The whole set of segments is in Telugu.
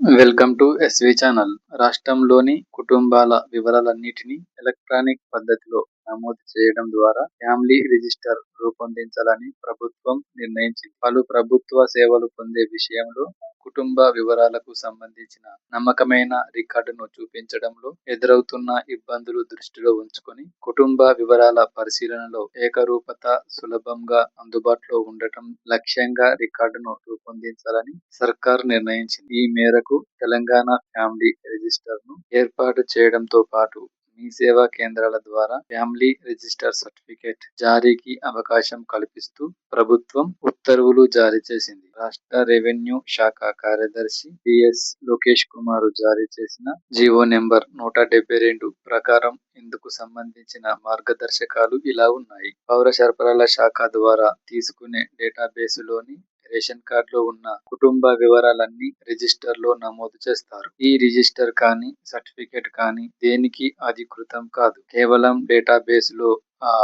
Welcome to SV channel. రాష్ట్రంలోని కుటుంబాల వివరాలన్నిటినీ ఎలక్ట్రానిక్ పద్ధతిలో నమోదు చేయడం ద్వారా ఫ్యామిలీ రిజిస్టర్ రూపొందించాలని ప్రభుత్వం నిర్ణయించింది. పలు ప్రభుత్వ సేవలు పొందే విషయంలో కుటుంబ వివరాలకు సంబంధించిన నమ్మకమైన రికార్డును చూపించడంలో ఎదురవుతున్న ఇబ్బందులు దృష్టిలో ఉంచుకొని కుటుంబ వివరాల పరిశీలనలో ఏకరూపత సులభంగా అందుబాటులో ఉండటం లక్ష్యంగా రికార్డును రూపొందించాలని సర్కార్ నిర్ణయించింది. ఈ మేరకు తెలంగాణ ఫ్యామిలీ రిజిస్టర్ను ఏర్పాటు చేయడంతో పాటు మీ సేవా కేంద్రాల ద్వారా ఫ్యామిలీ రిజిస్టర్ సర్టిఫికేట్ జారీకి అవకాశం కల్పిస్తూ ప్రభుత్వం ఉత్తర్వులు జారీ చేసింది. రాష్ట్ర రెవెన్యూ శాఖ కార్యదర్శి టిఎస్ లోకేష్ కుమార్ జారీ చేసిన జీవో నెంబర్ 172 ప్రకారం ఇందుకు సంబంధించిన మార్గదర్శకాలు ఇలా ఉన్నాయి. పౌర సరఫరాల శాఖ ద్వారా తీసుకునే డేటాబేసులోని రేషన్ కార్డులో ఉన్న కుటుంబ వివరాలన్నీ రిజిస్టర్లో నమోదు చేస్తారు. ఈ రిజిస్టర్ కానీ సర్టిఫికేట్ కానీ దేనికి అధికృతం కాదు. కేవలం డేటాబేసులో ఆ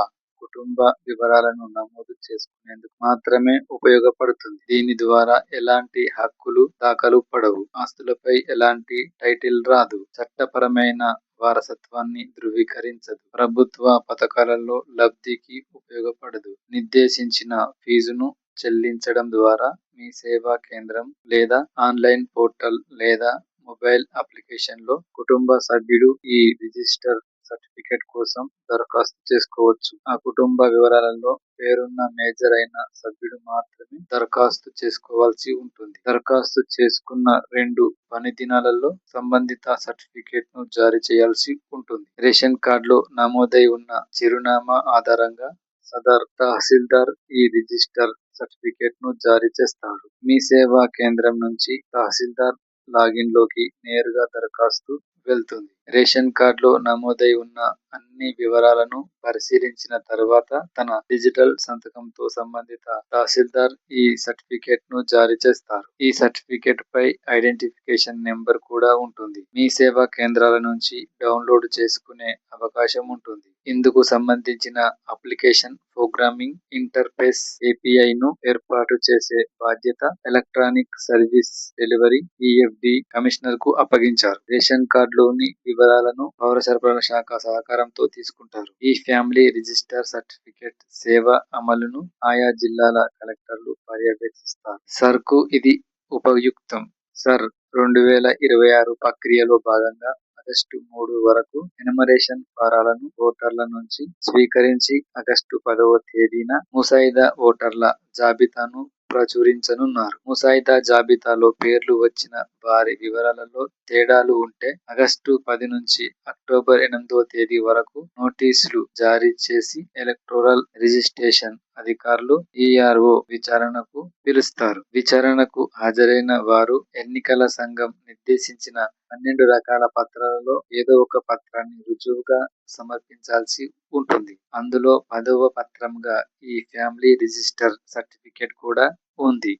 కుటుంబ వివరాలను నమోదు చేసుకునేందుకు మాత్రమే ఉపయోగపడుతుంది. దీని ద్వారా ఎలాంటి హక్కులు దాఖలు పడవు, ఆస్తులపై ఎలాంటి టైటిల్ రాదు, చట్టపరమైన వారసత్వాన్ని ధృవీకరించదు, ప్రభుత్వ పథకాలలో లబ్ధికి ఉపయోగపడదు. నిర్దేశించిన ఫీజును చెల్లించడం ద్వారా మీ సేవా కేంద్రం లేదా ఆన్లైన్ పోర్టల్ లేదా మొబైల్ అప్లికేషన్లో కుటుంబ సభ్యుడు ఈ రిజిస్టర్ సర్టిఫికేట్ కోసం దరఖాస్తు చేసుకోవచ్చు. ఆ కుటుంబ వివరాలలో పేరున్న మేజర్ అయిన సభ్యుడు మాత్రమే దరఖాస్తు చేసుకోవాల్సి ఉంటుంది. దరఖాస్తు చేసుకున్న 2 పని దినాలలో సంబంధిత సర్టిఫికేట్ ను జారీ చేయాల్సి ఉంటుంది. రేషన్ కార్డులో నమోదై ఉన్న చిరునామా ఆధారంగా సదర్ తహసీల్దార్ ఈ రిజిస్టర్ సర్టిఫికేట్ ను జారీ చేస్తాడు. మీ సేవా కేంద్రం నుంచి తహసీల్దార్ లాగిన్ లోకి నేరుగా దరఖాస్తు వెళ్తుంది. రేషన్ కార్డులో నమోదై ఉన్న అన్ని వివరాలను పరిశీలించిన తర్వాత తన డిజిటల్ సంతకంతో సంబంధిత తహసీల్దార్ ఈ సర్టిఫికేట్ ను జారీ చేస్తారు. ఈ సర్టిఫికేట్ పై ఐడెంటిఫికేషన్ నెంబర్ కూడా ఉంటుంది. మీ సేవా కేంద్రాల నుంచి డౌన్లోడ్ చేసుకునే అవకాశం ఉంటుంది. ఇందుకు సంబంధించిన అప్లికేషన్ ప్రోగ్రామింగ్ ఇంటర్ఫేస్ ఏపీఐ ను ఏర్పాటు చేసే బాధ్యత ఎలక్ట్రానిక్ సర్వీస్ డెలివరీ ఈఎఫ్డి కమిషనర్ కు అప్పగించారు. రేషన్ కార్డులోని వివరాలను పౌర సరఫరాల శాఖ సహకారంతో తీసుకుంటారు. ఈ ఫ్యామిలీ రిజిస్టర్ సర్టిఫికేట్ సేవ అమలును ఆయా జిల్లాల కలెక్టర్లు పర్యవేక్షిస్తారు. సర్కు ఇది ఉపయుక్తం. సర్ 2026 ప్రక్రియలో భాగంగా ఆగస్టు 3 వరకు ఎనుమరేషన్ ఫారాలను ఓటర్ల నుంచి స్వీకరించి ఆగస్టు 10వ తేదీన ముసాయిదా ఓటర్ల జాబితాను ప్రచురించనున్నారు. ముసాయిదా జాబితాలో పేర్లు వచ్చిన వారి వివరాలలో తేడాలు ఉంటే ఆగస్టు 10 నుంచి అక్టోబర్ 8వ తేదీ వరకు నోటీసులు జారీ చేసి ఎలక్టోరల్ రిజిస్ట్రేషన్ అధికారులు ఈఆర్ఓ విచారణకు పిలుస్తారు. విచారణకు హాజరైన వారు ఎన్నికల సంఘం నిర్దేశించిన 12 రకాల పత్రాలలో ఏదో ఒక పత్రాన్ని రుజువుగా సమర్పించాల్సి ఉంటుంది. అందులో 10వ పత్రంగా ఈ ఫ్యామిలీ రిజిస్టర్ సర్టిఫికేట్ కూడా ఉంది.